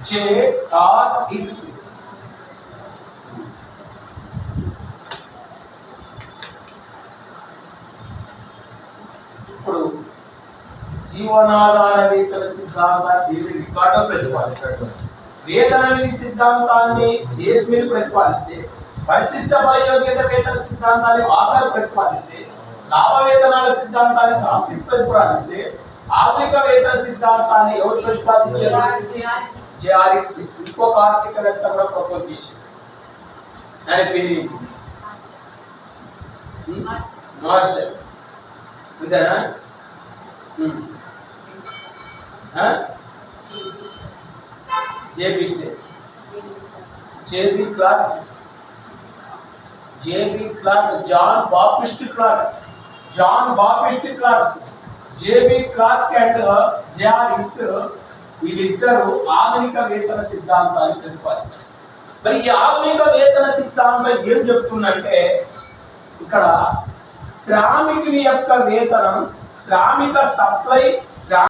JRX ఇప్పుడు జీవనాధార వేతన సిద్ధాంతాన్ని రికార్డు ప్రతిపాదించాడు. వేతన నిధి సిద్ధాంతాన్ని జేస్మిల్ ప్రతిపాదిస్తే, పరిశిష్ట బలయోగ్యత వేతన సిద్ధాంతాన్ని వాకర్ ప్రతిపాదిస్తే, లాభ వేతనాల సిద్ధాంతాన్ని కాసిఫ్ ప్రతిపాదిస్తే, ఆధునిక వేతన సిద్ధాంతాన్ని ఎవరు ప్రతిపాదించారు? JRX. ఇంకొక ఆర్థికవేత్త కూడా ప్రపోజ్ చేశారు. ఆయన పేరు ఏంటి? మార్షల్. అంతేనా? JB Clark, John Baptist Clark, JB Clark and JRX వీళ్ళిద్దరూ ఆధునిక వేతన సిద్ధాంతాన్ని ప్రతిపాదించారు. మరి ఈ ఆధునిక వేతన సిద్ధాంతం ఏం చెప్తుందంటే, ఇక్కడ శ్రామికుని యొక్క వేతనం, శ్రామిక సప్లై,